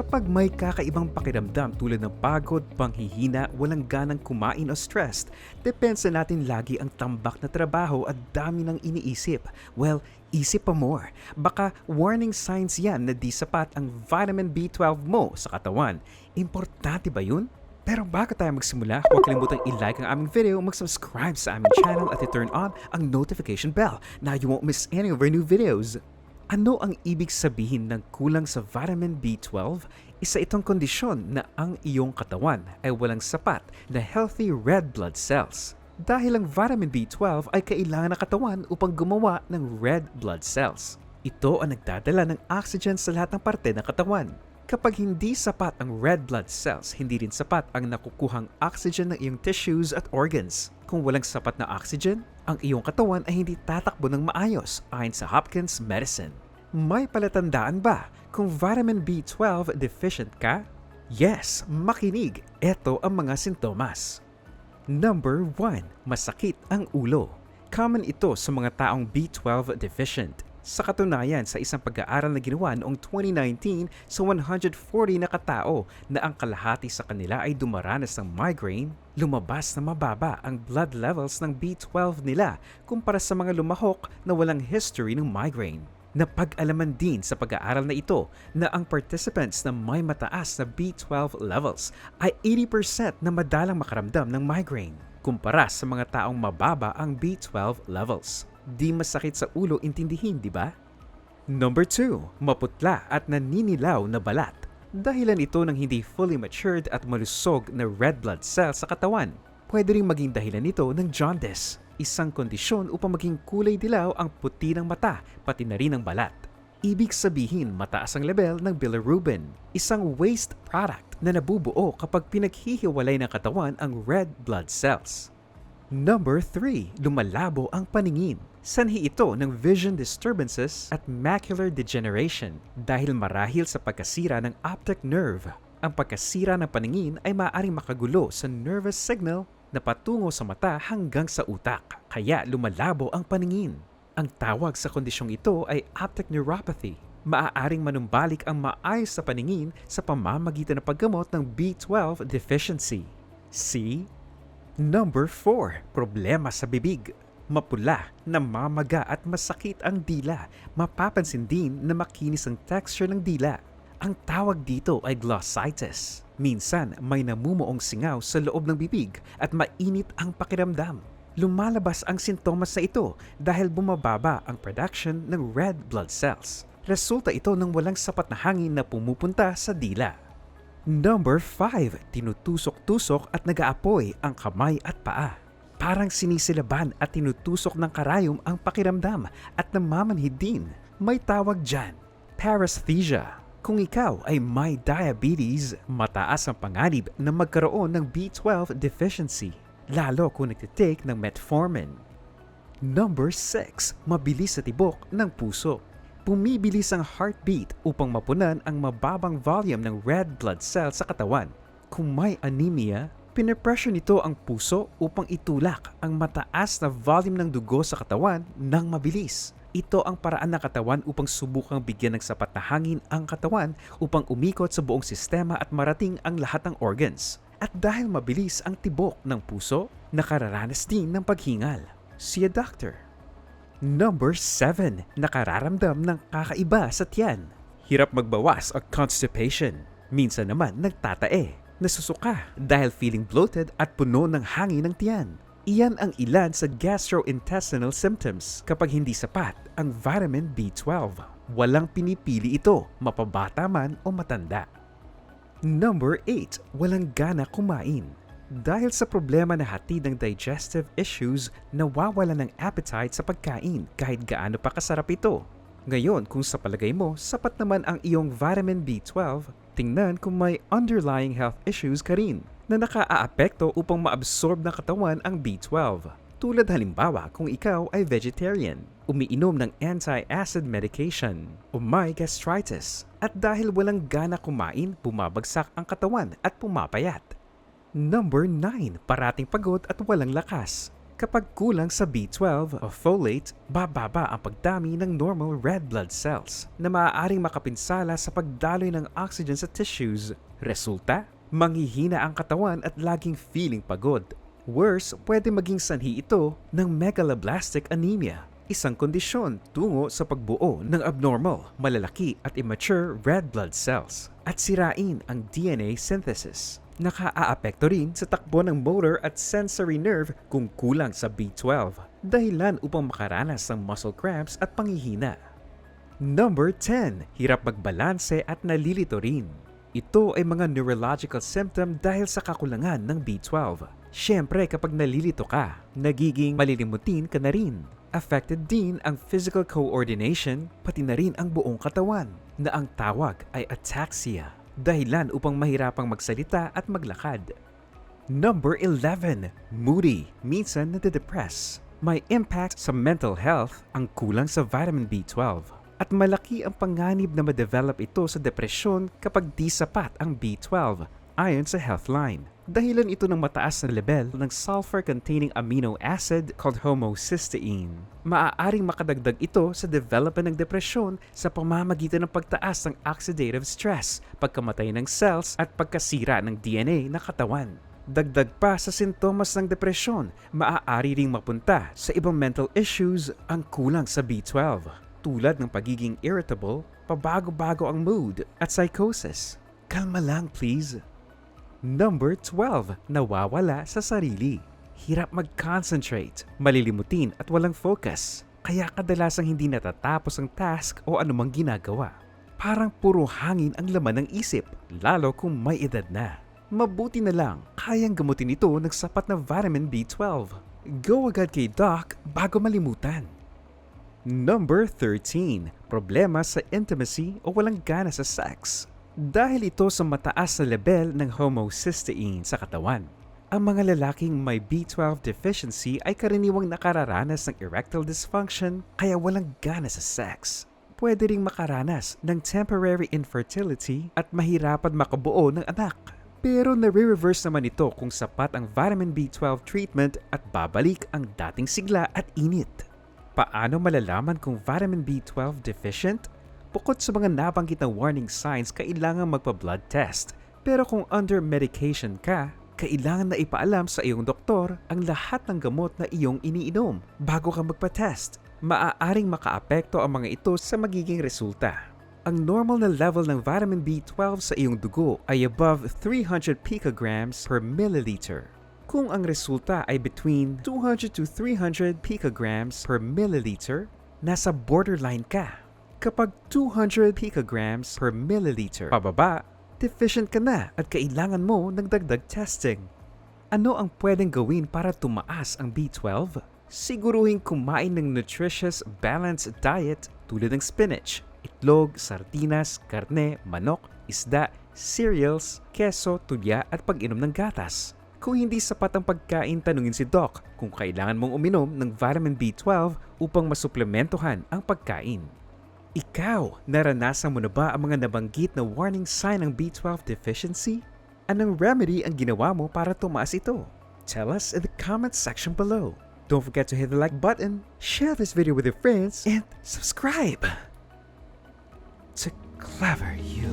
Kapag may kakaibang pakiramdam tulad ng pagod, panghihina, walang ganang kumain o stressed, depensa natin lagi ang tambak na trabaho at dami ng iniisip. Well, isip pa more. Baka warning signs yan na di sapat ang vitamin B12 mo sa katawan. Importante ba yun? Pero bago tayo magsimula, huwag kalimutang i-like ang aming video, mag-subscribe sa aming channel at i-turn on ang notification bell na you won't miss any of our new videos. Ano ang ibig sabihin ng kulang sa vitamin B12? Isa itong kondisyon na ang iyong katawan ay walang sapat na healthy red blood cells. Dahil ang vitamin B12 ay kailangan ng katawan upang gumawa ng red blood cells. Ito ang nagdadala ng oxygen sa lahat ng parte ng katawan. Kapag hindi sapat ang red blood cells, hindi rin sapat ang nakukuhang oxygen ng iyong tissues at organs. Kung walang sapat na oxygen, ang iyong katawan ay hindi tatakbo ng maayos ayon sa Hopkins Medicine. May palatandaan ba kung vitamin B12 deficient ka? Yes, makinig. Ito ang mga sintomas. Number 1. Masakit ang ulo. Common ito sa mga taong B12 deficient. Sa katunayan, sa isang pag-aaral na ginawa noong 2019 sa 140 na katao na ang kalahati sa kanila ay dumaranas ng migraine, lumabas na mababa ang blood levels ng B12 nila kumpara sa mga lumahok na walang history ng migraine. Napag-alaman din sa pag-aaral na ito na ang participants na may mataas na B12 levels ay 80% na madalang makaramdam ng migraine kumpara sa mga taong mababa ang B12 levels. Di masakit sa ulo intindihin, di ba? Number 2. Maputla at naninilaw na balat. Dahilan ito ng hindi fully matured at malusog na red blood cells sa katawan. Pwede ring maging dahilan ito ng jaundice, isang kondisyon upang maging kulay dilaw ang puti ng mata, pati na rin ang balat. Ibig sabihin mataas ang level ng bilirubin, isang waste product na nabubuo kapag pinaghihiwalay ng katawan ang red blood cells. Number 3. Lumalabo ang paningin. Sanhi ito ng vision disturbances at macular degeneration dahil marahil sa pagkasira ng optic nerve. Ang pagkasira ng paningin ay maaaring makagulo sa nervous signal na patungo sa mata hanggang sa utak, kaya lumalabo ang paningin. Ang tawag sa kondisyong ito ay optic neuropathy. Maaaring manumbalik ang maayos sa paningin sa pamamagitan ng paggamot ng B12 deficiency. C. Number 4. Problema sa bibig. Mapula, namamaga at masakit ang dila. Mapapansin din na makinis ang texture ng dila. Ang tawag dito ay glossitis. Minsan may namumuong singaw sa loob ng bibig at mainit ang pakiramdam. Lumalabas ang sintomas na ito dahil bumababa ang production ng red blood cells. Resulta ito ng walang sapat na hangin na pumupunta sa dila. Number 5. Tinutusok-tusok at nag-aapoy ang kamay at paa. Parang sinisilaban at tinutusok ng karayom ang pakiramdam at namamanhid din. May tawag dyan, paresthesia. Kung ikaw ay may diabetes, mataas ang panganib na magkaroon ng B12 deficiency, lalo kung nagtitake ng metformin. Number 6. Mabilis sa tibok ng puso. Bumibilis ang heartbeat upang mapunan ang mababang volume ng red blood cells sa katawan. Kung may anemia, pinapressure nito ang puso upang itulak ang mataas na volume ng dugo sa katawan ng mabilis. Ito ang paraan ng katawan upang subukang bigyan ng sapat na hangin ang katawan upang umikot sa buong sistema at marating ang lahat ng organs. At dahil mabilis ang tibok ng puso, nakararanas din ng paghingal. See a doctor. Number 7. Nakararamdam ng kakaiba sa tiyan. Hirap magbawas o constipation. Minsan naman nagtatae, nasusuka dahil feeling bloated at puno ng hangin ng tiyan. Iyan ang ilan sa gastrointestinal symptoms kapag hindi sapat ang vitamin B12. Walang pinipili ito, mapabata man o matanda. Number 8. Walang gana kumain. Dahil sa problema na hatid ng digestive issues, nawawala ng appetite sa pagkain kahit gaano pa kasarap ito. Ngayon, kung sa palagay mo, sapat naman ang iyong vitamin B12, tingnan kung may underlying health issues ka rin na nakaaapekto upang maabsorb ng katawan ang B12. Tulad halimbawa kung ikaw ay vegetarian, umiinom ng anti-acid medication, o may gastritis, at dahil walang gana kumain, bumabagsak ang katawan at pumapayat. Number 9. Parating pagod at walang lakas. Kapag kulang sa B12 o folate, bababa ang pagdami ng normal red blood cells na maaaring makapinsala sa pagdaloy ng oxygen sa tissues. Resulta, manghihina ang katawan at laging feeling pagod. Worse, pwede maging sanhi ito ng megaloblastic anemia, isang kondisyon tungo sa pagbuo ng abnormal, malalaki at immature red blood cells at sirain ang DNA synthesis. Nakaaapekto rin sa takbo ng motor at sensory nerve kung kulang sa B12, dahilan upang makaranas ng muscle cramps at panghihina. Number 10. Hirap magbalanse at nalilito rin. Ito ay mga neurological symptom dahil sa kakulangan ng B12. Siyempre kapag nalilito ka, nagiging malilimutin ka na rin. Affected din ang physical coordination, pati na rin ang buong katawan, na ang tawag ay ataxia. Dahilan upang mahirapang magsalita at maglakad. Number 11. Moody, minsan nade-depress. May impact sa mental health ang kulang sa vitamin B12 at malaki ang panganib na ma-develop ito sa depresyon kapag di sapat ang B12 ayon sa Healthline. Dahilan ito ng mataas na level ng sulfur-containing amino acid called homocysteine. Maaaring makadagdag ito sa development ng depresyon sa pamamagitan ng pagtaas ng oxidative stress, pagkamatay ng cells at pagkasira ng DNA ng katawan. Dagdag pa sa sintomas ng depresyon, maaari ring mapunta sa ibang mental issues ang kulang sa B12, tulad ng pagiging irritable, pabago-bago ang mood at psychosis. Kalma lang please. Number 12. Nawawala sa sarili. Hirap mag-concentrate, malilimutin at walang focus. Kaya kadalasang hindi natatapos ang task o anumang ginagawa. Parang puro hangin ang laman ng isip, lalo kung may edad na. Mabuti na lang, kayang gamutin ito ng sapat na vitamin B12. Go agad kay Doc bago malimutan. Number 13. Problema sa intimacy o walang gana sa sex. Dahil ito sa mataas na level ng homocysteine sa katawan. Ang mga lalaking may B12 deficiency ay karaniwang nakararanas ng erectile dysfunction kaya walang gana sa sex. Pwede ring makaranas ng temporary infertility at mahirapan makabuo ng anak. Pero nare-reverse naman ito kung sapat ang vitamin B12 treatment at babalik ang dating sigla at init. Paano malalaman kung vitamin B12 deficient? Bukod sa mga nabanggit na warning signs, kailangan magpa-blood test. Pero kung under medication ka, kailangan na ipaalam sa iyong doktor ang lahat ng gamot na iyong iniinom bago ka magpa-test. Maaaring makaapekto ang mga ito sa magiging resulta. Ang normal na level ng vitamin B12 sa iyong dugo ay above 300 picograms per milliliter. Kung ang resulta ay between 200 to 300 picograms per milliliter, nasa borderline ka. Kapag 200 picograms per milliliter pababa, deficient ka na at kailangan mo ng dagdag testing. Ano ang pwedeng gawin para tumaas ang B12? Siguruhin kumain ng nutritious, balanced diet tulad ng spinach, itlog, sardinas, karne, manok, isda, cereals, keso, tulya at pag-inom ng gatas. Kung hindi sapat ang pagkain, tanungin si Doc kung kailangan mong uminom ng vitamin B12 upang masuplementohan ang pagkain. Ikaw, naranasan mo na ba ang mga nabanggit na warning sign ng B12 deficiency? Anong remedy ang ginawa mo para tumaas ito? Tell us in the comments section below. Don't forget to hit the like button, share this video with your friends, and subscribe to Clever You.